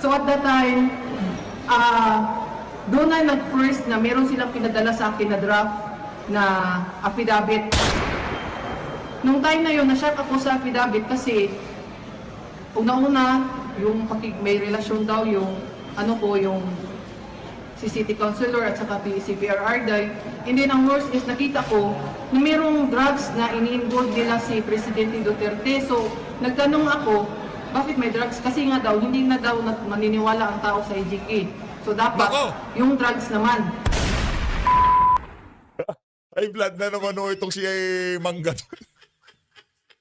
So at that time, doon na nag-first na meron silang pinadala sa akin na draft na affidavit. Nung time na yun, na-shock ako sa affidavit kasi una-una, yung may relasyon daw yung yung si City Councilor at saka si PR Arday. And then ang worst is nakita ko na mayroong drugs na ini-involve nila si Presidente Duterte. So nagtanong ako, bakit may drugs? Kasi nga daw, hindi na daw maniniwala ang tao sa EJK. So dapat yung drugs naman. Ay, blood na naman itong si Mangga.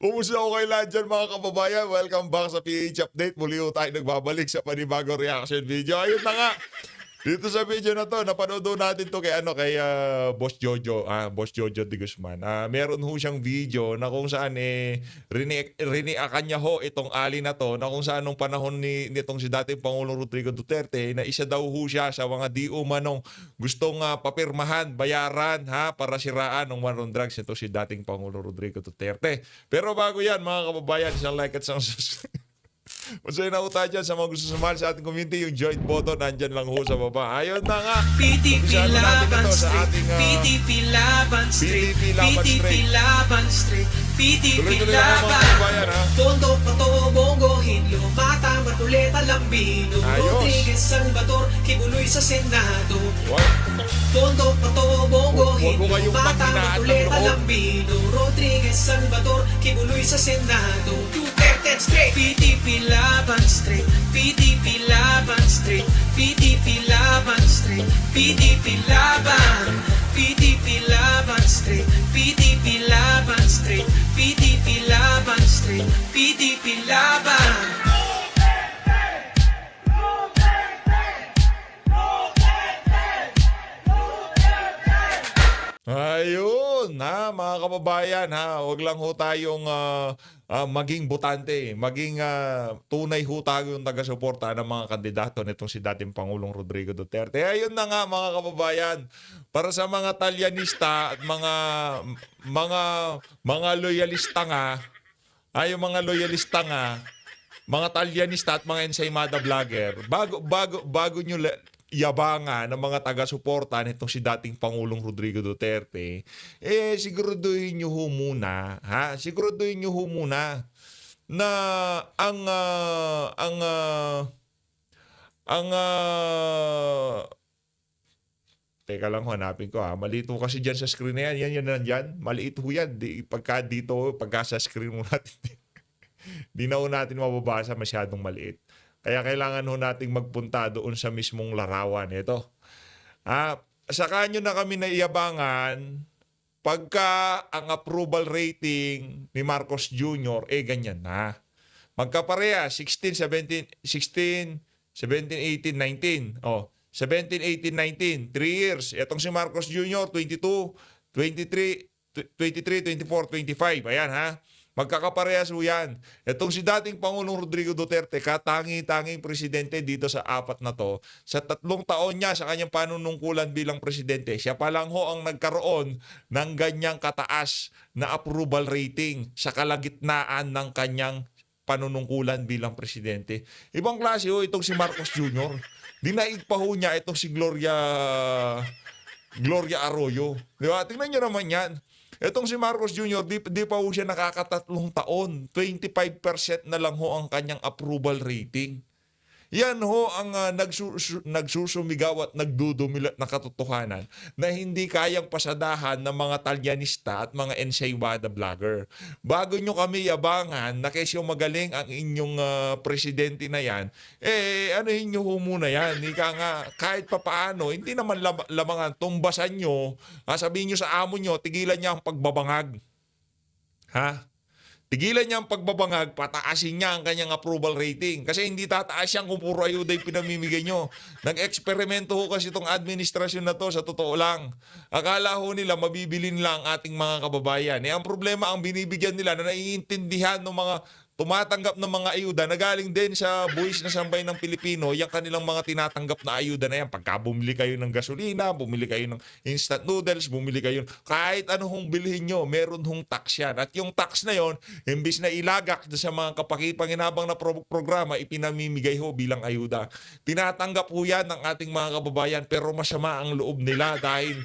Umusta ako kay lahat dyan mga kababayan. Welcome back sa PH Update. Muli tayo nagbabalik sa panibagong reaction video. Ayun na nga. Dito sa video na to, napanood natin to kay Boss Jojo, Boss Jojo de Guzman. Meron ho siyang video na kung saan riniakan niya ho itong ali na to, na kung saan nung panahon nitong si dating Pangulong Rodrigo Duterte na isa daw ho siya sa mga di umanong gustong papirmahan, bayaran para siraan ng war on drugs ito si dating Pangulong Rodrigo Duterte. Pero bago yan mga kababayan, isang like at isang subscribe. Masaya na ho tayo dyan sa mga gusto sumali sa ating community. Yung join button, nandyan lang ho sa baba. Ayun na nga. PTP Laban Street, PTP Laban Street, PTP Laban Street, PTP Laban. Tondo, Pato, Bongo, Hinlo, Mata, Matuleta, Lambino, Rodriguez, Salvador, Kibuloy sa Senado. Tondo, Pato, Bongo, Hinlo, Mata, Matuleta, Lambino, Rodriguez, Salvador, Kibuloy sa Senado. Duterte Street, PTP Laban Street, PTP Laban Street, PTP Laban Street, PTP Laban, PTP Laban Street, PTP Laban Street, PTP Laban Street, PTP Laban. Ayun, mga kababayan, wag lang ho tayong maging botante, maging tunay ho tayong taga-suporta ng mga kandidato nitong si dating Pangulong Rodrigo Duterte. Ayun na nga mga kababayan, para sa mga talyanista at mga loyalista nga, yung mga loyalista nga, mga talyanista at mga ensaymada vlogger, bago nyo yabangan ng mga taga-suporta nitong si dating Pangulong Rodrigo Duterte, siguraduhin nyo ho muna, siguraduhin nyo ho muna na teka lang, hanapin ko malito kasi dyan sa screen na yan nandyan, maliit ho yan, pagka sa screen mo natin, di na ho natin mababasa, masyadong maliit. Kaya kailangan ho nating magpunta doon sa mismong larawan. Ito. Saka nyo na kami naiyabangan pagka ang approval rating ni Marcos Jr. ganyan na. Magkapareha, 16, 17, 18, 19. 17, 18, 19. 3 years. Itong si Marcos Jr., 22, 23, 24, 25. Ayan magkakaparehas ho yan. Itong si dating Pangulong Rodrigo Duterte, katangi-tanging presidente dito sa apat na to. Sa 3 taon niya sa kanyang panunungkulan bilang presidente, siya pa lang ho ang nagkaroon ng ganyang kataas na approval rating sa kalagitnaan ng kanyang panunungkulan bilang presidente. Ibang klase ho itong si Marcos Jr. Dinaig pa ho niya itong si Gloria Arroyo. Di ba? Tingnan niyo naman yan. Etong si Marcos Jr., di pa ho siya nakakatatlong taon. 25% na lang ho ang kanyang approval rating. Yan ho ang nagsusumigaw at nagdudumilat na katotohanan na hindi kayang pasadahan ng mga talyanista at mga ensaymada vlogger. Bago nyo kami yabangan na kesyo magaling ang inyong presidente na yan, anuhin nyo ho muna yan. Ika nga, kahit papaano, hindi naman lamangan, tumbasan nyo, sabihin nyo sa amo nyo, tigilan niya ang pagbabangag. Tigilan niya ang pagbabangag, pataasin niya ang kanyang approval rating. Kasi hindi tataas yan kung puro ayuda yung pinamimigay nyo. Nag-eksperimento ho kasi itong administrasyon na to, sa totoo lang. Akala ho nila mabibilin lang ating mga kababayan. Ang problema, ang binibigyan nila na naiintindihan ng mga tumatanggap ng mga ayuda na galing din sa buwis na sambay ng Pilipino, yung kanilang mga tinatanggap na ayuda na yan. Pagka bumili kayo ng gasolina, bumili kayo ng instant noodles, bumili kayo, kahit ano hong bilhin nyo, meron hong tax yan. At yung tax na yon, imbis na ilagak sa mga kapakipanginabang na programa, ipinamimigay ho bilang ayuda. Tinatanggap ho yan ng ating mga kababayan, pero masama ang loob nila dahil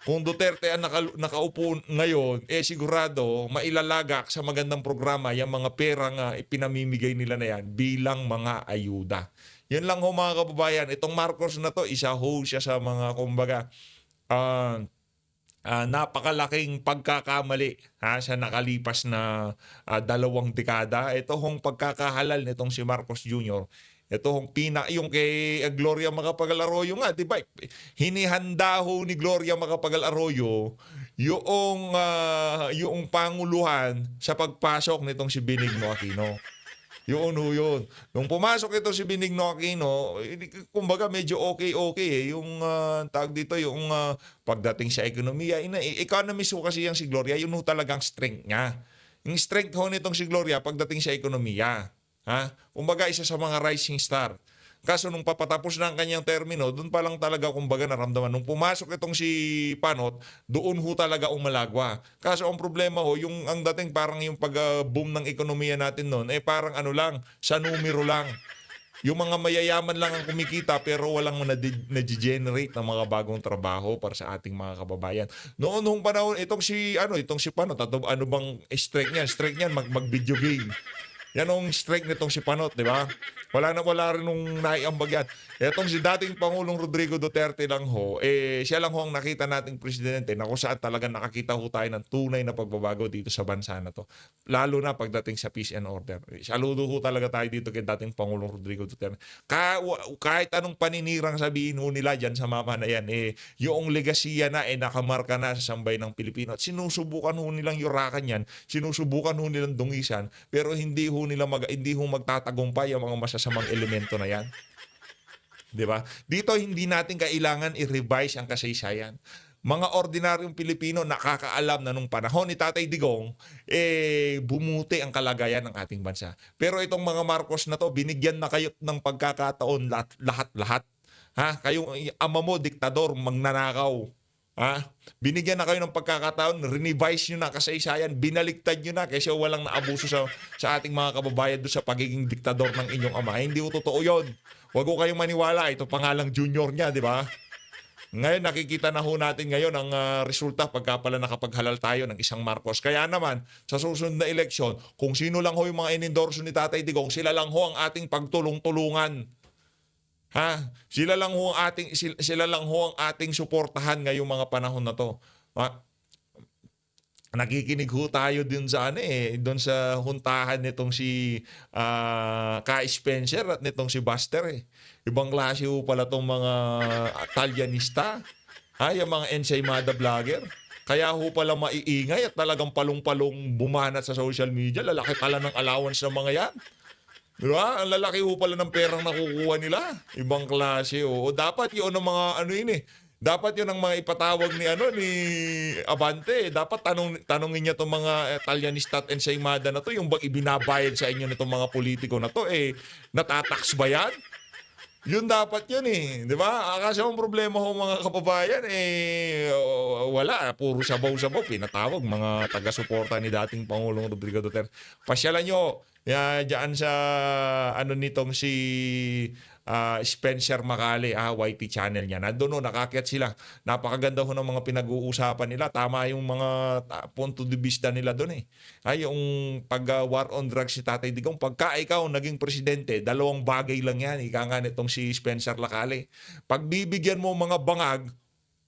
kung Duterte ang nakaupo ngayon, sigurado mailalagak sa magandang programa yung mga pera nga ipinamimigay nila na yan bilang mga ayuda. Yan lang ho mga kababayan. Itong Marcos na to, isa ho siya sa mga kumbaga napakalaking pagkakamali sa nakalipas na 2 dekada. Ito hong pagkakahalal nitong si Marcos Jr., ito yung kay Gloria Macapagal Arroyo nga, di ba? Hinihanda ho ni Gloria Macapagal Arroyo yung panguluhan sa pagpasok nitong si Benigno Aquino. Yun. Nung pumasok ito si Benigno Aquino, kumbaga medyo okay yung tawag dito, yung pagdating sa ekonomiya. Economist ho kasi yung si Gloria, yun ho talagang strength niya. Yung strength ho nitong si Gloria pagdating sa ekonomiya. Kumbaga isa sa mga rising star. Kaso nung papatapos na ang kanyang termino, doon pa lang talaga kumbaga naramdaman. Nung pumasok itong si Panot, doon ho talaga umalagwa. Kaso ang problema ho, ang dating parang yung pag-boom ng ekonomiya natin noon, parang ano lang, sa numero lang. Yung mga mayayaman lang ang kumikita pero walang na-generate ng mga bagong trabaho para sa ating mga kababayan. Noon nung panahon, itong si Panot, ano bang strike niyan? Mag-video game. Yan ang strike nitong si Panot, di ba? Wala rin nung naiambag yan. Etong si dating Pangulong Rodrigo Duterte lang ho, siya lang ho ang nakita nating presidente na kung saan talaga nakakita ho tayo ng tunay na pagbabago dito sa bansa na to. Lalo na pagdating sa peace and order. Saludo ho talaga tayo dito kay dating Pangulong Rodrigo Duterte. Kahit anong paninirang sabihin ho nila dyan sa mama na yan, yung legasiya na nakamarka na sa sambay ng Pilipino. At sinusubukan ho nilang yurakan yan, sinusubukan ho nilang dungisan, pero hindi ho magtatagumpay ang mga masasamang elemento na yan. 'Di ba? Dito hindi natin kailangan i-revise ang kasaysayan. Mga ordinaryong Pilipino nakakaalam na nung panahon ni Tatay Digong, bumuti ang kalagayan ng ating bansa. Pero itong mga Marcos na to, binigyan na kayo ng pagkakataon lahat-lahat. Kayong ama mo, diktador, magnanakaw. Binigyan na kayo ng pagkakataon, renevise nyo na kasaysayan, binaliktad nyo na kasi walang naabuso sa ating mga kababayan doon sa pagiging diktador ng inyong ama. Hindi ko totoo yun. Huwag ko kayong maniwala. Ito pangalang junior niya, di ba? Ngayon, nakikita na ho natin ngayon ang resulta pagka pala nakapaghalal tayo ng isang Marcos. Kaya naman, sa susunod na eleksyon, kung sino lang ho yung mga inendorso ni Tatay Digong, sila lang ho ang ating pagtulong-tulungan. Sila lang ho ang ating suportahan ngayong mga panahon na to. Nakikinig ho tayo din sa doon sa huntahan nitong si Kai Spencer at nitong si Buster. Ibang klase ho pala tong mga Italianista, yung mga ensaymada vlogger. Kaya ho pala maiingay at talagang palong-palong bumanat sa social media. Lalaki pala ng allowance ng mga yan. Diba? Ang lalaki ho pala ng perang nakukuha nila. Ibang klase. Dapat yun ang mga dapat yun ang mga ipatawag ni Abante. Dapat tanungin niya itong mga Italianista at ensaymada na to, yung bang ibinabayad sa inyo nitong mga politiko na to, natatax ba yan? Yun dapat yun di ba? Kasi ang problema ho mga kababayan, wala. Puro sabaw-sabaw. Pinatawag mga taga-suporta ni dating Pangulong Rodrigo Duterte. Pasyalan nyo, dyan sa nitong si Spencer Macale, YT channel niya. Nandun nakakyat sila. Napakaganda ho ng mga pinag-uusapan nila. Tama yung mga punto de vista nila doon yung pag-war on drugs si Tatay Digong. Pagka ikaw naging presidente, 2 bagay lang yan. Ika nga nitong si Spencer Macale. Pagbibigyan mo mga bangag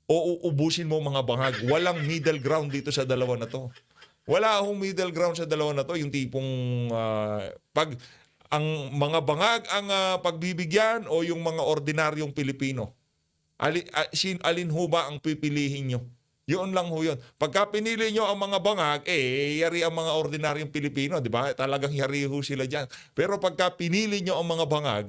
o uubusin mo mga bangag. Walang middle ground dito sa dalawa na to. Wala akong middle ground sa dalawa na to. Yung tipong ang mga bangag ang pagbibigyan o yung mga ordinaryong Pilipino. Alin ho ba ang pipilihin nyo? Yun lang ho yun. Pagka pinili nyo ang mga bangag, yari ang mga ordinaryong Pilipino, di ba? Talagang yari ho sila dyan. Pero pagka pinili nyo ang mga bangag,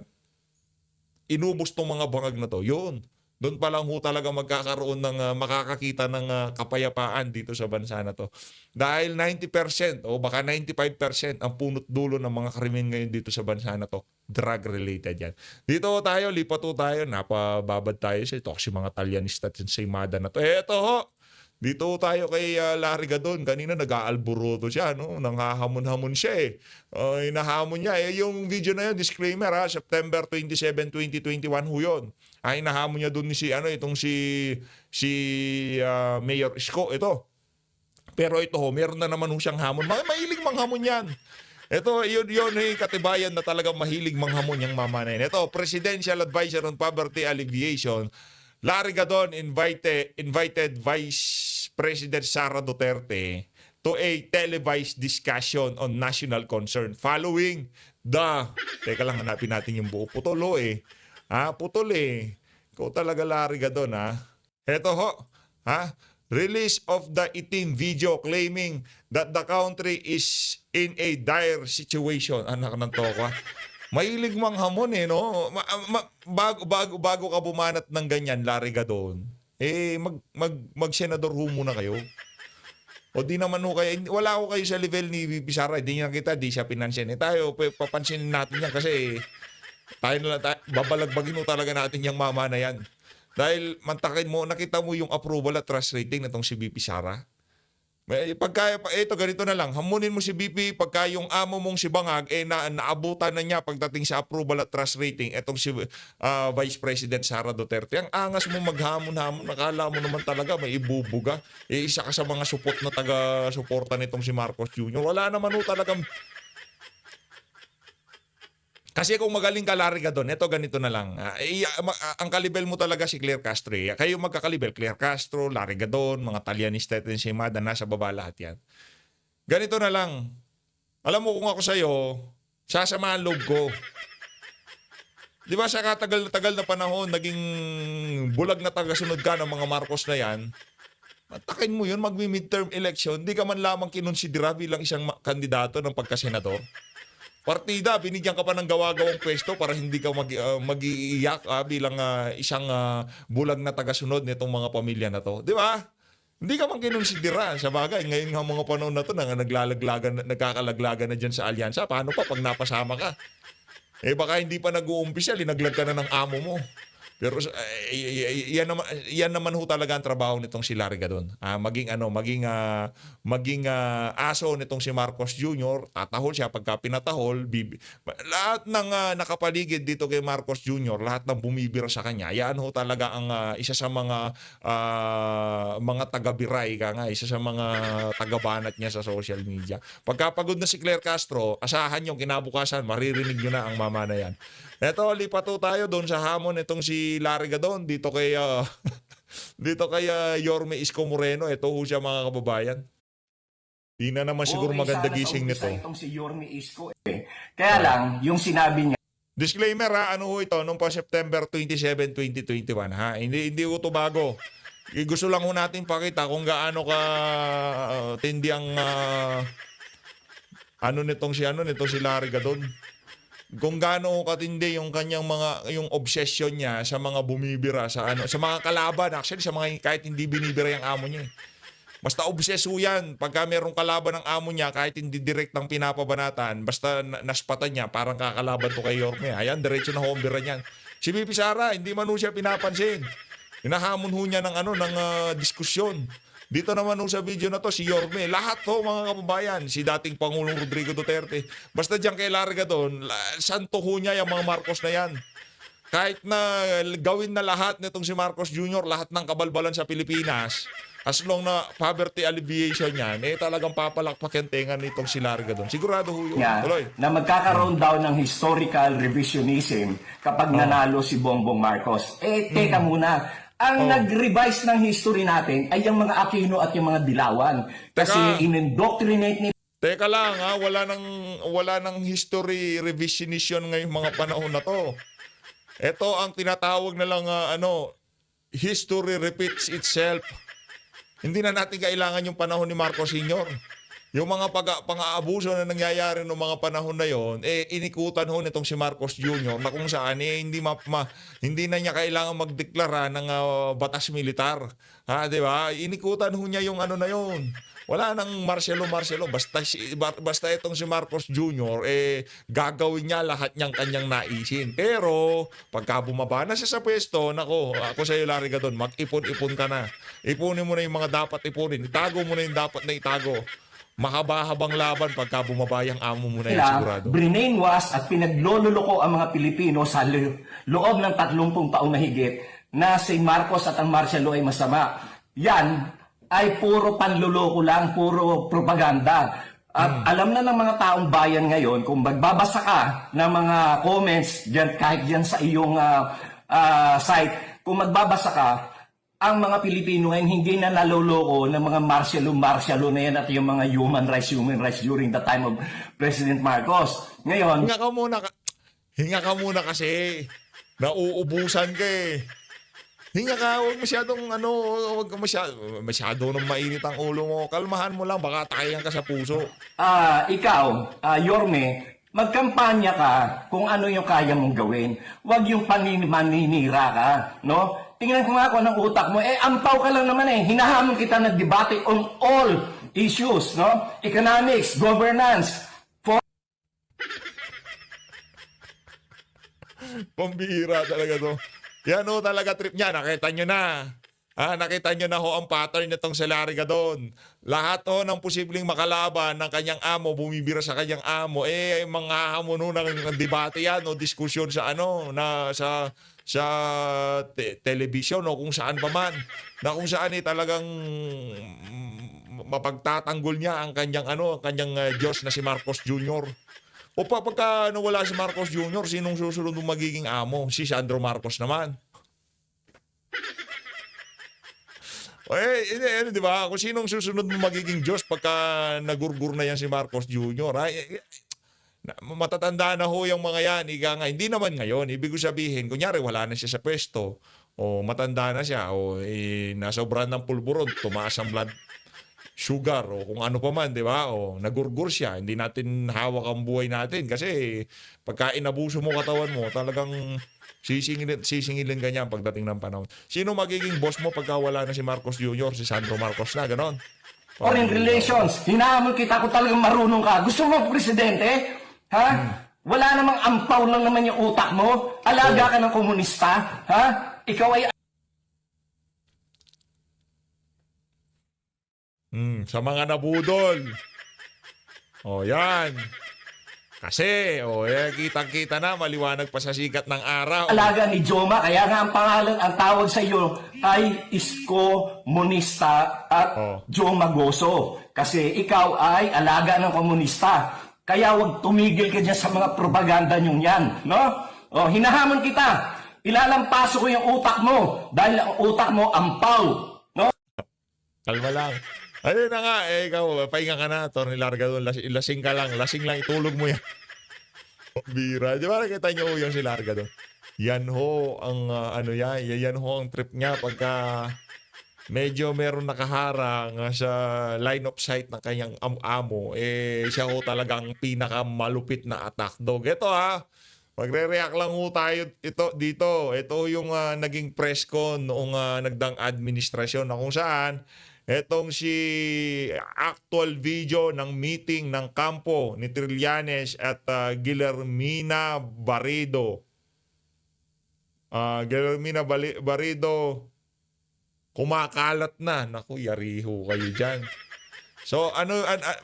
inubos tong mga bangag na to, yun. Doon pa lang ho talaga magkakaroon ng makakakita ng kapayapaan dito sa bansa na to. Dahil 90% o baka 95% ang punot dulo ng mga krimen ngayon dito sa bansa na to, drug-related yan. Dito tayo, lipat ho tayo, napababad tayo sa ito kasi mga Talyanista at Ensaymada na to. Eto ho, dito tayo kay Larry Gadon. Kanina nag-aalburuto siya, no? Nanghahamon-hamon siya eh. Hinahamon niya. Yung video na yun, disclaimer ha, September 27, 2021 ho yun. Hinahamon niya doon itong si Mayor Isko. Ito. Pero ito ho, meron na naman ho siyang hamon. Mahilig manghamon yan. Ito, yun katibayan na talagang mahilig manghamon yung mama na yun. Ito, Presidential Advisor on Poverty Alleviation, Larry Gadon invited Vice President Sara Duterte to a televised discussion on national concern following the... Teka lang, hanapin natin yung buo. Putol eh. Putol eh. Ikaw talaga, Larry Gadon ha. Eto ho. Release of the itim video claiming that the country is in a dire situation. Anak ng toko. Mahilig manghamon eh, no? Bago ka bumanat ng ganyan, Larry Gadon, mag-senador ho muna kayo. O di naman ho kayo, wala ko kayo sa level ni VP Sara, di niya kita, di siya pinansin. Tayo, papansinin natin yan kasi babalagbagin mo talaga natin yung mama na yan. Dahil mantakin mo, nakita mo yung approval at trust rating na itong si VP Sara. Ito, ganito na lang. Hamunin mo si BP pagka yung amo mong si Bangag naabutan na niya pagdating sa approval at trust rating etong si Vice President Sara Duterte. Ang angas mo maghamon-hamon. Nakala mo naman talaga may ibubuga. Isa ka sa mga support na taga-suporta nitong si Marcos Jr. Wala naman ho talagang... Kasi kung magaling ka, Larry Gadon, ito ganito na lang. Ang kalibel mo talaga si Claire Castro. Kayo magkakalibel, Claire Castro, Larry Gadon, mga Talyanista at Ensaymada, nasa baba lahat yan. Ganito na lang. Alam mo kung ako sa'yo, sasamahan loob ko. Di ba sa katagal na panahon, naging bulag na tagasunod ka ng mga Marcos na yan, matakin mo yun, magmi-midterm election, di ka man lamang kinonsidera bilang isang kandidato ng pagkasenador. Partida, binigyan ka pa ng gawa-gawang pwesto para hindi ka mag-iiyak bilang isang bulag na tagasunod nitong mga pamilya na to. Di ba? Hindi ka man kinonsidera. Sa bagay, ngayon nga mga panahon na to na nagkakalaglagan na dyan sa alyansa. Paano pa pag napasama ka? Baka hindi pa nag-uumpisa, linaglag ka na ng amo mo. Pero yan naman ho talaga ang trabaho nitong si Larry Gadon. Maging aso nitong si Marcos Jr., tatahol siya pagka pinatahol, lahat ng nakapaligid dito kay Marcos Jr., lahat ng bumibira sa kanya. Yan ho talaga ang isa sa mga taga-biray isa sa mga taga-banat niya sa social media. Pagka pagod na si Claire Castro, asahan yung kinabukasan, maririnig nyo na ang mama na yan. Eto, lipat ho tayo doon sa hamon itong si Larry Gadon dito kay Yorme Isko Moreno. Ito ho siya, mga kababayan. Di na naman siguro maganda gising nito. Itong si Yorme Isko Kaya lang, yung sinabi niya. Disclaimer ano ho ito, nung pa September 27, 2021 Hindi ho ito bago. Gusto lang ho natin pakita kung gaano ka tindi ang nitong si Larry Gadon. Kung gaano katindi yung kanyang yung obsession niya sa mga bumibira sa mga kalaban, actually sa mga kahit hindi binibira yung amo niya. Basta obseso yan. Pagka merong kalaban ng amo niya, kahit hindi direktang pinapabanatan, basta naspatan niya, parang kakalaban to kay Yorme. Ayan, diretso na hombira niyan. Si VP Sara, hindi man ho siya pinapansin. Hinahamon ho niya ng diskusyon. Dito naman sa video na to, si Yorme, lahat ho mga kababayan, si dating Pangulong Rodrigo Duterte. Basta diyan kay Larry Gadon, santo ho niya yung mga Marcos na yan. Kahit na gawin na lahat nitong si Marcos Jr., lahat ng kabalbalan sa Pilipinas, as long na poverty alleviation yan, talagang papalakpak yung tenga nitong si Larry Gadon. Sigurado ho yun. Tuloy. Na magkakaroon daw ng historical revisionism kapag nanalo si Bongbong Marcos. Teka muna. Ang nag-revise ng history natin ay yung mga Aquino at yung mga Dilawan. Kasi in-indoctrinate ni... Teka lang wala nang history revisionism ngayong mga panahon na to. Ito ang tinatawag na lang history repeats itself. Hindi na natin kailangan yung panahon ni Marcos Sr. yung mga pang-aabuso na nangyayari noong mga panahon na yon, inikutan ho nitong si Marcos Jr. na kung saan hindi na niya kailangan magdeklara ng batas militar. Ha, 'di ba? Inikutan ho niya yung ano na yon. Wala nang Marcelo. Basta itong si Marcos Jr. Gagawin niya lahat niyang kanyang naisin. Pero pagka bumaba na siya sa pwesto, nako, ako sa iyo, Larry Gadon, mag-ipon-ipon ka na. Ipunin mo na yung mga dapat ipunin. Itago mo na yung dapat na itago. Mahaba-habang laban pagka bumaba yung amo mo na yan, sigurado. Brinaiwash at pinaglololoko ang mga Pilipino sa loob ng 30 taon na higit na si Marcos at ang martial law ay masama. Yan ay puro panluloko lang, puro propaganda. At alam na ng mga taong bayan ngayon, kung magbabasa ka ng mga comments dyan, kahit dyan sa iyong site, kung magbabasa ka, ang mga Pilipino ngayon hindi na naloloko ng mga martial law na yan at yung mga human rights during the time of President Marcos. Ngayon, Hinga ka muna kasi. Nauubusan ka eh. Hinga ka, huwag masyado nang mainit ang ulo mo. Kalmahan mo lang, baka tayan ka sa puso. ikaw, Yorme, magkampanya ka kung ano yung kaya mong gawin. Huwag yung maninira ka, no? Tingnan ko nga ako ng utak mo. Ampaw ka lang naman eh. Hinahamon kita ng debate on all issues, no? Economics, governance, Pambihira talaga to. Yan ho talaga trip niya. Nakita nyo na. Nakita nyo na ho ang pattern nitong si Larry Gadon. Lahat ho ng posibleng makalaban ng kanyang amo, bumibira sa kanyang amo, mga hamon ho ng debate yan o diskusyon sa television o kung saan pa man. Na kung saan talagang mapagtatanggol niya ang kanyang Diyos na si Marcos Jr. O pagka nawala si Marcos Jr., sinong susunod ng magiging amo? Si Sandro Marcos naman. Di ba? Kung sinong susunod ng magiging Diyos pagka nagurgur na yan si Marcos Jr. Matatanda na ho yung mga yan. Hindi naman ngayon. Ibig ko sabihin, kunyari wala na siya sa pwesto, o matanda na siya, o nasobran ng pulburon, tumaas ang blood sugar o kung ano pa man, di ba? O nagurgur siya, hindi natin hawak ang buhay natin kasi pagka inabuso mo katawan mo, talagang sisingilin ka niya pagdating ng panahon. Sino magiging boss mo pagka wala na si Marcos Jr., si Sandro Marcos na, ganon? foreign relations. Hinahamon kita kung talagang marunong ka. Gusto mo presidente? Ha? Wala namang ampaw lang naman yung utak mo. Alaga ka ng komunista. Ha? Ikaw ay sa mga nabudol. Yan. Kasi, kitang-kita na, maliwanag pa sa sikat ng araw. alaga ni Joma. Kaya nga ang pangalan, ang tawag sa iyo ay Isko Monista at Joma Goso. Kasi ikaw ay alaga ng komunista. Kaya huwag tumigil ka dyan sa mga propaganda nyo yan. No? Hinahamon kita. Ilalampaso ko yung utak mo. Dahil ang utak mo ampaw. No? Kalma lang. Ayun na nga, ikaw, pahinga ka na, Tony Largadon, lasing ka lang, lasing lang, itulog mo yan. Bira, di ba nakita nyo yung si Largadon? Yan ho ang, yan ho ang trip niya pagka medyo meron nakaharang sa line of sight ng kanyang amo, siya ho talagang pinakamalupit na attack dog. Ito magre-react lang ho tayo dito. Ito yung naging press con noong nagdang administrasyon na kung saan etong si actual video ng meeting ng kampo ni Trillanes at Guillermina Barrido. Guillermina Barrido kumakalat na. Naku, yariho kayo dyan. So,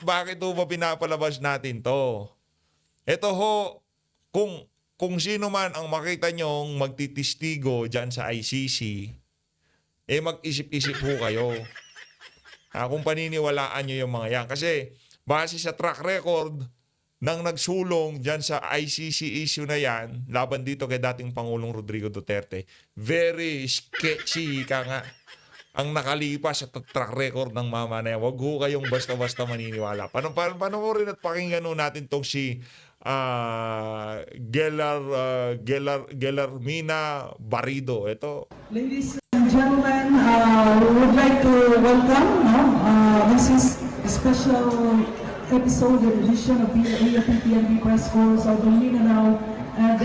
bakit ho ba pinapalabas natin to? Ito ho, kung sino man ang makita nyong magtitistigo dyan sa ICC, mag-isip-isip ho kayo. Kung paniniwalaan nyo yung mga yan. Kasi base sa track record ng nagsulong dyan sa ICC issue na yan, laban dito kay dating Pangulong Rodrigo Duterte, very sketchy ka nga ang nakalipas sa track record ng mama na yan. Huwag ho kayong basta-basta maniniwala. Panoorin at pakinggan natin tong si Guillermina Barrido. Ito. Ladies and gentlemen, we would like to welcome Mrs. Special episode and edition of PNP Press Corps of Mindanao, and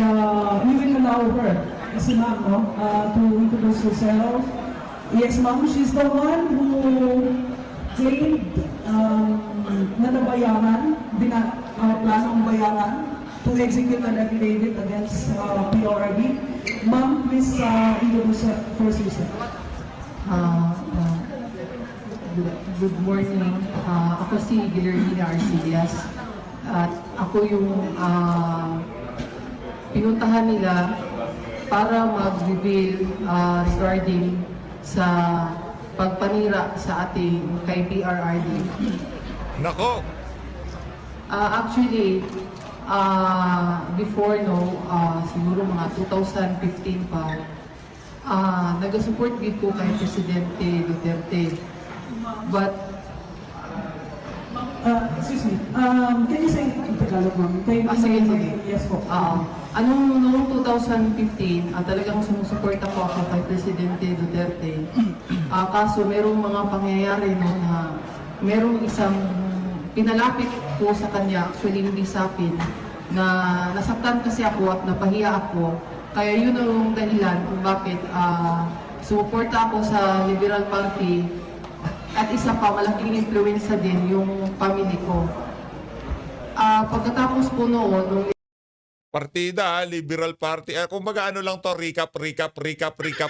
we will allow her, si ma'am, no, to introduce herself. Yes, ma'am, she's the one who claimed na nabayaran, planong bayaran to execute an affidavit against PRRD. Ma'am, please introduce her first yourself. Good morning. Ako si Guillermina Arcillas. At ako yung pinuntahan nila para mag-reveal regarding sa pagpanira sa ating kay PRRD. Nako, Actually, before siguro mga 2015 pa, nag-support din ko kay Presidente Duterte. But Excuse me, can you say in Tagalog, ma'am? sige, sige. Yes po. Noong 2015, talagang sumusuporta po ako kay Presidente Duterte. Kaso merong mga pangyayari no, na merong isang pinalapit ko sa kanya, actually hindi sa akin, na nasaktan kasi ako at napahiya ako. Kaya yun ang dahilan kung bakit sumuporta ako sa Liberal Party. At isa pa, malaking influensya din yung family ko. Pagkatapos po noon, nung partida, Liberal Party. Kumbaga ano lang to, recap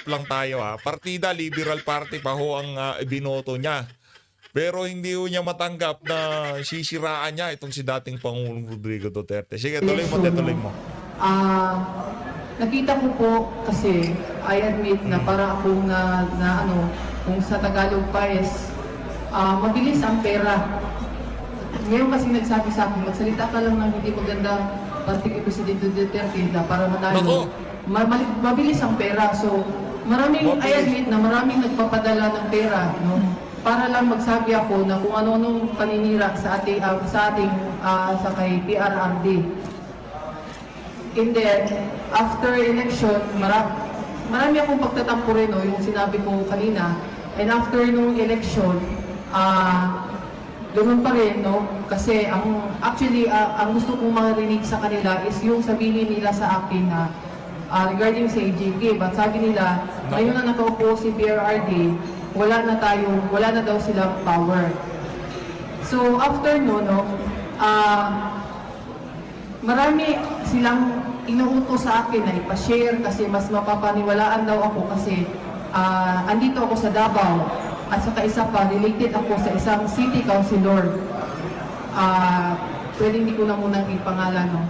lang tayo ha. Partida, Liberal Party pa ho ang binoto niya. Pero hindi ho niya matanggap na sisiraan niya itong si dating Pangulong Rodrigo Duterte. Sige, tuloy mo. Nakita ko po kasi, I admit na para akong kung sa Tagalog pa is, mabilis ang pera. Ngayon kasi nagsabi sa akin, magsalita ka lang ng hindi maganda party kay Presidente Duterte para manalo. Mabilis ang pera. So, I admit na maraming nagpapadala ng pera, no? Para lang magsabi ako na kung ano-anong paninira sa ating sa kay PRRD. And then, after election, marami akong pagtatampo rin, no, yung sinabi ko kanina. And after nung election, doon pa rin, no, kasi ang gusto kong marinig sa kanila is yung sabihin nila sa akin na regarding sa AGK. But sabi nila, ngayon na nakaupo si PRRD, wala na daw silang power. So after no, marami silang inuutos sa akin na ipashare kasi mas mapapaniwalaan daw ako kasi andito ako sa Davao at saka isa pa, related ako sa isang city councilor. Pwede hindi ko na munang ipangalan, no?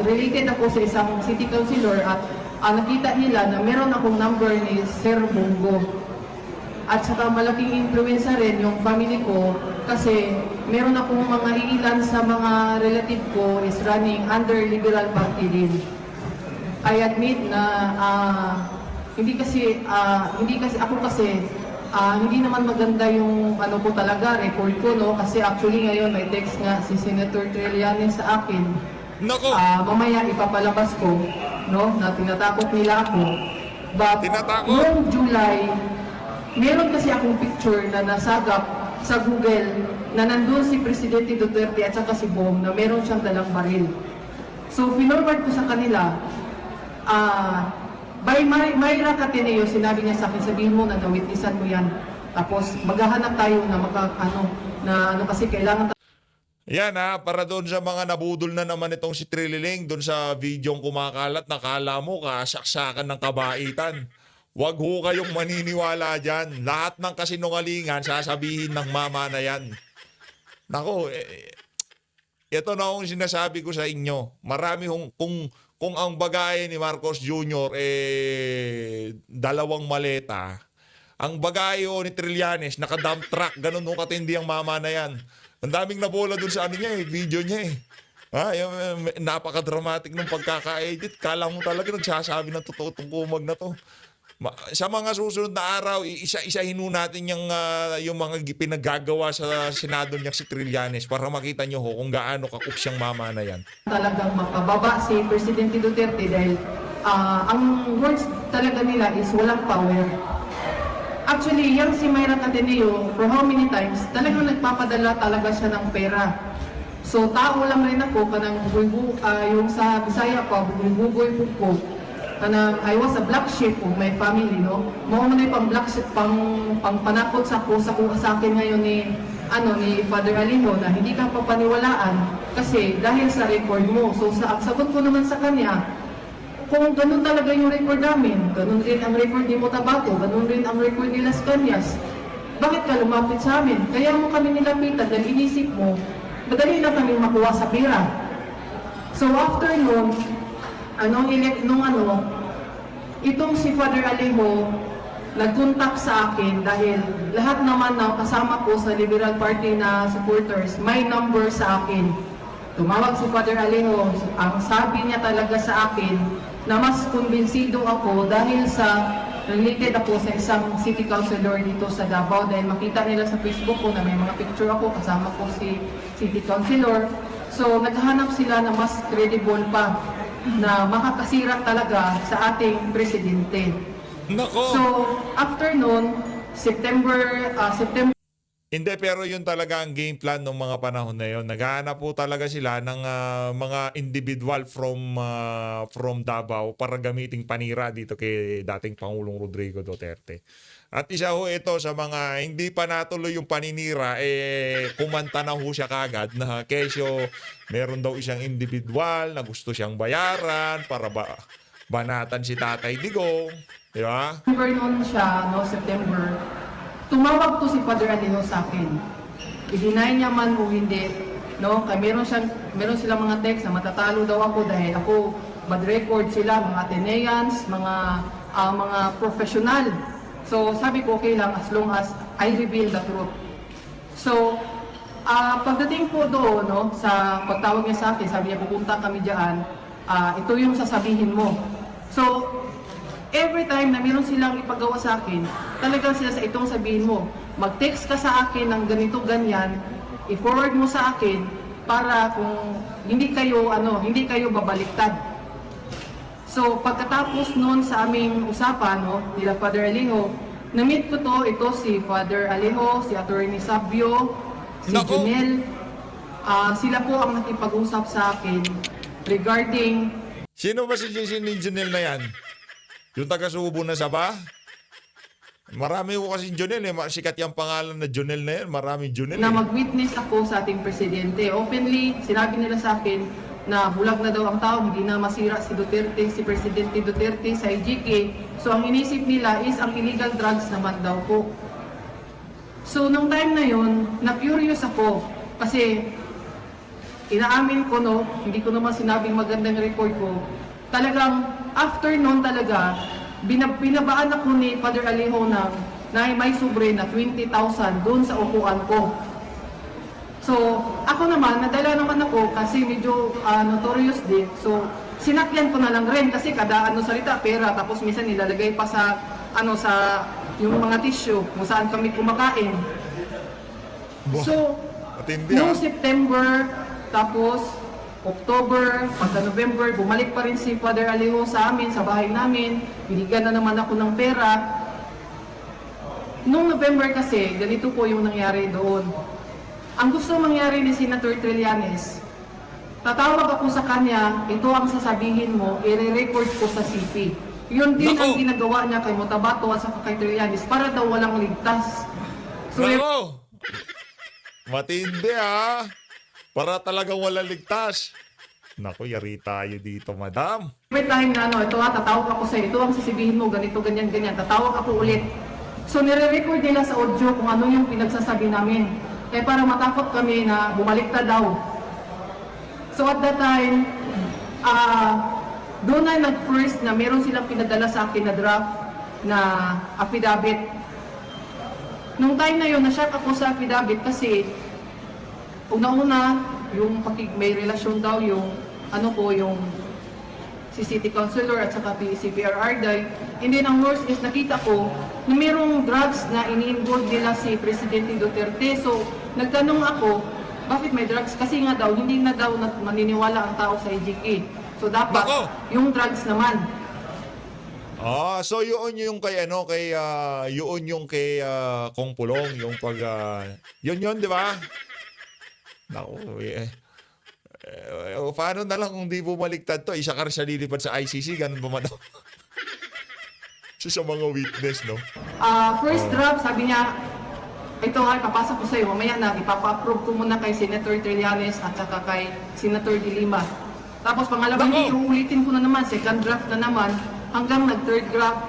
Related ako sa isang city councilor at nakita nila na meron akong number ni Sir Bongo. At saka malaking influensya rin yung family ko kasi meron akong mga iilan sa mga relative ko is running under Liberal Party din. I admit na hindi naman maganda yung ko talaga, record ko, no? Kasi actually ngayon may text nga si Senator Trillanes sa akin. Nako! Mamaya ipapalabas ko, no? Na tinatakot nila ako. But noong July, meron kasi akong picture na nasagap sa Google na nandun si Presidente Duterte at saka si Bong na meron siyang dalang baril. So, finorward ko sa kanila, by Mayra Cateneo, sinabi niya sa akin, sabihin mo na nawitnessan mo yan. Tapos, maghahanap tayo na kasi kailangan Yan para doon sa mga nabudol na naman itong si Trililing, doon sa videong kumakalat, nakala mo kasaksakan ng kabaitan. Huwag ho kayong maniniwala dyan. Lahat ng kasinungalingan, sasabihin ng mama na yan. Nako, ito na ang sinasabi ko sa inyo. Marami kung ang bagay ni Marcos Jr. Dalawang maleta, ang bagay ni Trillanes, naka-dump truck, ganun ho katindi ang mama na yan. Ang daming nabola dun sa video niya yung napaka-dramatic ng pagkaka-edit. Kala mo talaga nagsasabi ng totoo itong kumag na to. Sa mga susunod na araw, isa-isahin natin yung mga pinaggagawa sa Senado niya si Trillanes para makita nyo kung gaano kakups yung mama na yan. Talagang mapababa si Presidente Duterte dahil ang words talaga nila is walang power. Actually, yung si Mayra Cateneo, for how many times, talagang nagpapadala talaga siya ng pera. So tao lang rin ako kanang yung sa Bisaya pa bugoy po kanang I was a black sheep of my family, no. Mao man pang black sheep pang panakot sa akin ngayon ni Father Aliho na hindi ka papaniwalaan kasi dahil sa record mo. So sa sagot ko naman sa kanya, kung ganun talaga yung record namin, ganun rin ang record ni Motabato, ganun rin ang record ni Las Cañas, bakit ka lumapit sa amin? Kaya mo kami nilapitan dahil inisip mo, madali lang kami makuha sa pira. So after nun, itong si Father Alejo, nag-contact sa akin dahil lahat naman na kasama ko sa Liberal Party na supporters, may number sa akin. Tumawag si Father Alejo, ang sabi niya talaga sa akin na mas kumbinsido ako dahil sa related ako sa isang city councilor dito sa Davao dahil makita nila sa Facebook ko na may mga picture ako, kasama ko si city councilor. So naghahanap sila na mas credible pa na makakasira talaga sa ating presidente. Nako! So after noon, September Hindi, pero yun talaga ang game plan ng mga panahon na yun. Naghahanap po talaga sila ng mga individual from Davao para gamiting panira dito kay dating Pangulong Rodrigo Duterte. At isa ho ito sa mga hindi pa natuloy yung paninira, kumanta na ho siya kagad na kesyo meron daw isang individual na gusto siyang bayaran para banatan si Tatay Digong. Di ba? noon siya, September, tumawag to si Father Alejo sa akin. I-deny niya man o hindi, no? Kaya meron silang mga text na matatalo daw ako dahil ako bad record sila, mga Ateneans, mga professional. So sabi ko okay lang as long as I reveal the truth. So pagdating po doon, no, sa pagtawag niya sa akin, sabi niya pupunta kami diyan, ito yung sasabihin mo. So every time na meron silang ipagawa sa akin, talagang sila sa itong sabihin mo, mag-text ka sa akin ng ganito ganyan, i-forward mo sa akin para kung hindi kayo babaliktad. So pagkatapos noon sa aming usapan, nila Father Alejo, na-meet ko ito si Father Alejo, si Attorney Sabio, si Nako! Junel, sila po ang nakipag-usap sa akin regarding Sino ba si Junel na yan? Yung taga-Subo na Saba? Marami ko kasi Junel sikat yung pangalan na Junel na yan. Marami Junel na mag-witness ako sa ating presidente. Openly, sinabi nila sa akin na bulag na daw ang tao, hindi na masira si Presidente Duterte sa IGK. So ang inisip nila is ang illegal drugs naman daw po. So nung time na yun, na-curious ako kasi inaamin ko, hindi ko naman sinabing magandang record ko. Talagang after noon talaga, binabaan ako ni Father Alejo na may sobre na 20,000 doon sa upuan ko. So, ako naman, nadala naman ako kasi medyo notorious din. So, sinakyan ko na lang rin kasi kada salita, pera, tapos minsan nilalagay pa sa yung mga tissue kung saan kami kumakain. So, Matindi, noong September, tapos October, pagka November, bumalik pa rin si Father Alejo sa amin, sa bahay namin. Binigyan na naman ako ng pera. Noong November kasi, ganito po yung nangyari doon. Ang gusto mangyari ni Senator Trillanes, tatawag ako sa kanya, ito ang sasabihin mo, i-record ko sa CP. Yun din ang ginagawa niya kay Motabato at sa kay Trillanes para daw walang ligtas. So, Nako! Matindi para talagang walang ligtas. Naku, yari tayo dito, madam. every time na tatawag ako sa ito ang sasabihin mo, ganito, ganyan, ganyan, tatawag ako ulit. So nire-record nila sa audio kung ano yung pinagsasabi namin. Kaya para matakot kami na bumaliktad daw. So at that time, doon na nag-first na meron silang pinadala sa akin na draft na affidavit. Nung time na yun, na-shock ako sa affidavit kasi una-una, yung may relasyon daw yung yung si City Councilor at saka CPRR dahil. And then ang worst is nakita ko na mayroong drugs na ini-involve nila si Presidente Duterte. So nagtanong ako, bakit may drugs? Kasi nga daw, hindi na daw maniniwala ang tao sa IGK. So dapat yung drugs naman. So yun yung kay yun yung kay Kong Pulong, yung pag yun di ba? Naku, Paano na lang kung di bumaliktad to? Isa ka rin sa lilipad sa ICC, ganun ba man? Sa mga witness, no? First draft, sabi niya, ito ay papasok ko sa iyo, mamaya na, ipapa-approve ko muna kay Senator Trillanes at saka kay Senator De Lima. Tapos pangalawang Nako! iuulitin ko na naman, second draft na naman, hanggang nag-third draft,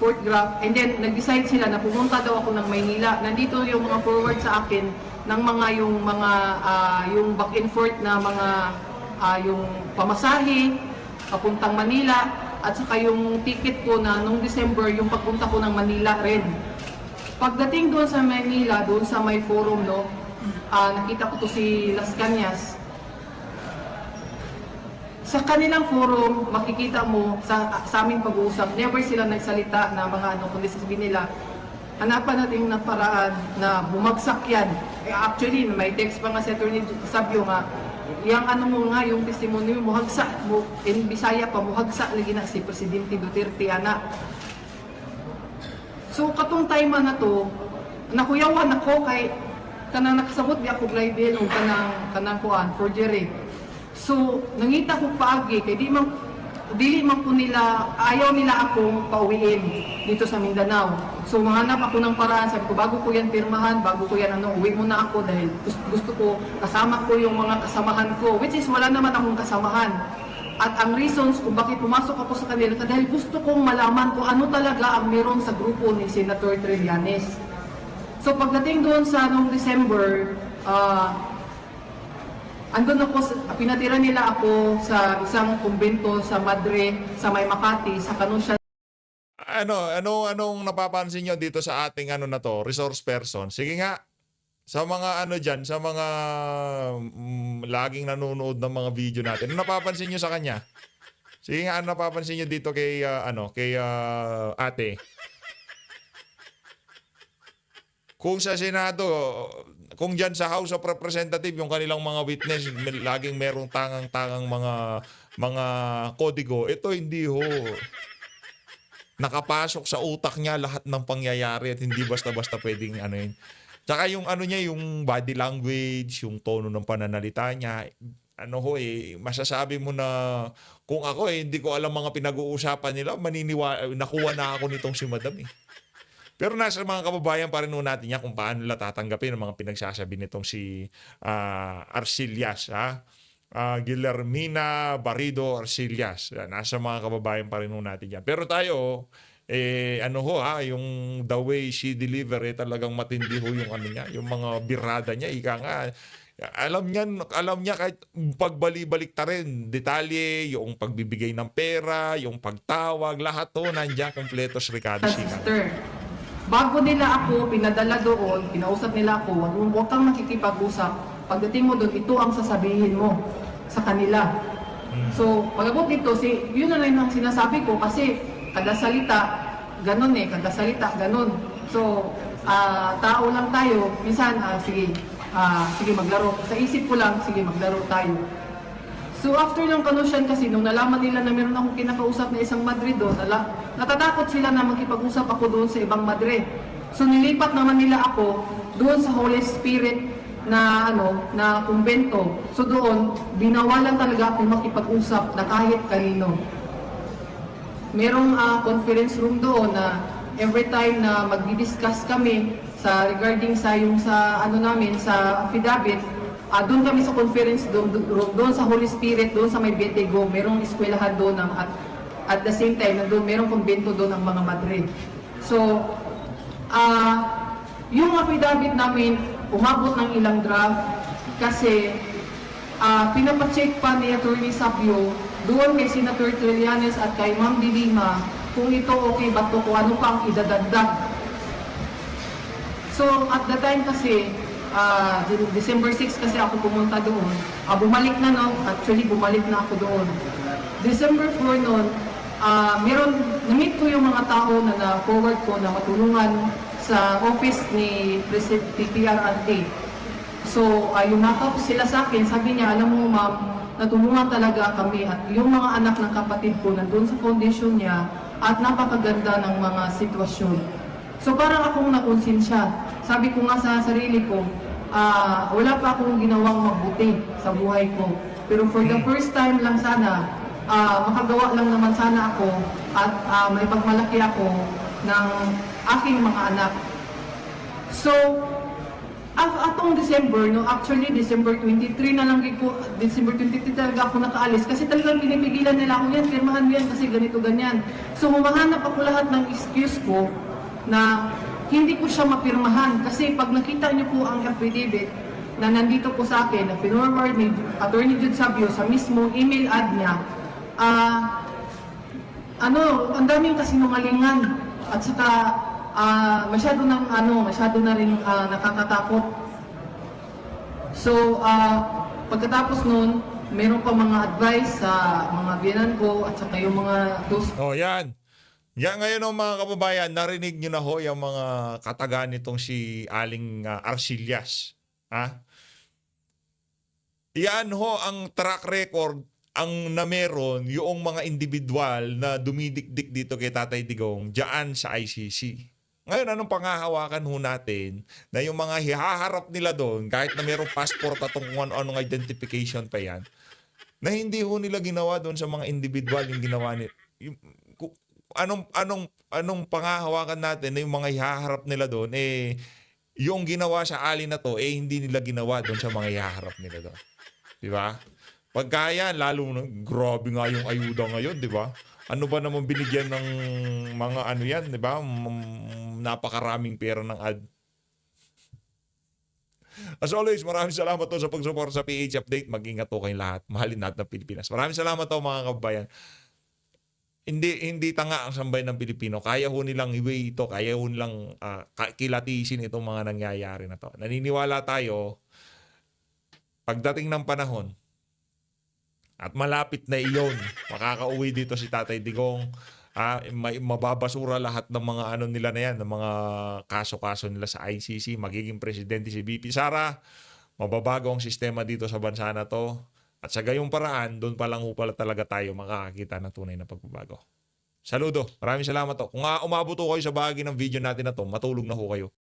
fourth draft, and then nag-decide sila na pumunta daw ako ng Maynila. Nandito yung mga forward sa akin ng mga yung back and forth na mga yung pamasahe papuntang Manila at saka yung ticket ko na nung December yung pagpunta ko ng Manila rin. Pagdating doon sa Manila, doon sa may forum, no, nakita ko to si Las Cañas. Sa kanilang forum, makikita mo sa aming pag-uusap, never sila nagsalita na mga ano, kundi sasabihin nila, hanapan natin ng paraan na bumagsak yan. Actually, may text pa nga si Atty. Sabio nga, yung ano mo nga, yung testimonyo mo, hagsak mo, in Bisaya pa, muhagsak lagi na si Presidente Duterte, anak. So, katong time na to, nakuyawan ako kay kanang nakasabot di ako libel o kanang kuan, forgery. So, nangita ko paagi kay dili man po nila, ayaw nila akong pauwiin dito sa Mindanao. So, mahanap ako ng paraan, sabi ko, bago ko yan pirmahan, bago ko yan uwi muna ako dahil gusto ko, kasama ko yung mga kasamahan ko, which is wala naman akong kasamahan. At ang reasons kung bakit pumasok ako sa kanila, dahil gusto kong malaman kung ano talaga ang meron sa grupo ni Senator Trillanes. So pagdating doon sa noong December, andun ako, pinatira nila ako sa isang kumbento sa Madre, sa May Makati, sa Kanunsya. Anong napapansin nyo dito sa ating ano na to, resource person? Sige nga, sa mga ano dyan, sa mga laging nanonood ng mga video natin, ano napapansin nyo sa kanya? Sige nga, ano napapansin nyo dito kay, ate? Kung sa Senado, kung dyan sa House of Representatives, yung kanilang mga witness, laging merong tangang-tangang mga kodigo, ito hindi ho. Nakapasok sa utak niya lahat ng pangyayari at hindi basta-basta pwedeng ano yun. Tsaka yung ano niya, yung body language, yung tono ng pananalita niya, masasabi mo na kung ako hindi ko alam mga pinag-uusapan nila, nakuha na ako nitong si Madam eh. Pero nasa mga kababayan pa rin natin niya kung paano nila tatanggapin ang mga pinagsasabi nitong si Arcillas, Guillermina Barrido Arcillas. Nasa mga kababayan pa rin natin yan. Pero tayo, yung the way she deliver, talagang matindi ho yung ano niya, yung mga birada niya, ika nga, alam niya kahit pagbali-balik ta rin, detalye, yung pagbibigay ng pera, yung pagtawag, lahat to nandiyan, kompleto Ricardo Sica. Sister, bago nila ako pinadala doon, pinausap nila ako, huwag kang nakikipag-usap. Pagdating mo doon, ito ang sasabihin mo sa kanila. So, pag-abot dito, yun na rin ang sinasabi ko kasi kada salita, ganun kada salita, ganun. So, tao lang tayo, minsan, sige maglaro. Sa isip ko lang, sige maglaro tayo. So, after ng kanusyan kasi, nung nalaman nila na meron akong kinakausap na isang Madre doon, natatakot sila na magkipag-usap ako doon sa ibang Madre. So, nilipat naman nila ako doon sa Holy Spirit na kumbento. So, doon, binawalan talaga akong makipag-usap na kahit kanino. Merong conference room doon na every time na magdi-discuss kami regarding sa affidavit, doon kami sa conference doon sa Holy Spirit, doon sa may Betego, merong eskwelahan doon at the same time doon merong kumbento doon ng mga Madre. So, yung affidavit namin umabot ng ilang draft kasi pinapacheck pa ni Atty. Sabio doon kay Senator Trillanes at kay Ma'am De Lima kung ito okay ba ito, kung ano pa ang idadagdag. So, at the time kasi, December 6 kasi ako pumunta doon. Bumalik na, actually bumalik na ako doon. December 4 noon, na-meet ko yung mga tao na na-forward ko na matulungan sa office ni President PRRT. So, yumakap sila sa akin, sabi niya, alam mo ma'am, natulungan talaga kami at yung mga anak ng kapatid ko nandun sa foundation niya at napakaganda ng mga sitwasyon. So parang akong nakonsensya. Sabi ko nga sa sarili ko, wala pa akong ginawang mabuti sa buhay ko. Pero for the first time lang sana, makagawa lang naman sana ako at may pagmalaki ako ng aking mga anak. So, atong December, no, actually December 23 na lang ko, December 23 talaga ako nakaalis kasi talagang pinipigilan nila ako yan, pirmahan mo yan kasi ganito ganyan. So humahanap ako lahat ng excuse ko na hindi ko siya mapirmahan kasi pag nakita niyo po ang affidavit na nandito po sa akin, na finorward ni Attorney Jude Sabio sa mismo email ad niya, ang daming kasinungalingan at saka masyado na rin nakakatakot. So, pagkatapos nun, meron pa mga advice sa mga biyanan ko at saka yung mga Oh, yan. Yan ngayon mga kababayan, narinig nyo na ho yung mga kataga nitong si Aling Arcillas. Ha? Yan ho ang track record ang na meron yung mga individual na dumidikdik dito kay Tatay Digong diyan sa ICC. Ngayon, anong pangahawakan ho natin na yung mga hihaharap nila doon, kahit na mayroong passport at kung anong identification pa yan, na hindi ho nila ginawa doon sa mga individual yung ginawa nila. Anong pangahawakan natin na yung mga hihaharap nila doon, yung ginawa sa ali na to, hindi nila ginawa doon sa mga hihaharap nila doon. Di ba? Pagkaya, lalo na, grabe nga yung ayuda ngayon, di ba? Ano ba naman binigyan ng mga ano yan, di ba? Napakaraming pera ng ad. As always, maraming salamat to sa pagsuporta sa PH Update. Mag-ingat to kayong lahat. Mahalin natin ng Pilipinas. Maraming salamat to mga kababayan. Hindi tanga ang sambayan ng Pilipino. Kaya ho nilang i-weigh ito. Kaya ho nilang kilatisin itong mga nangyayari na to. Naniniwala tayo, pagdating ng panahon, at malapit na iyon, makakauwi dito si Tatay Digong, mababasura lahat ng mga ano nila na yan, ng mga kaso-kaso nila sa ICC, magiging presidente si BP Sara, mababago ang sistema dito sa bansa na to, at sa gayong paraan, doon pa lang ho pala talaga tayo makakakita ng tunay na pagbabago. Saludo, maraming salamat to. Kung umabot ho kayo sa bahagi ng video natin na to, matulog na ho kayo.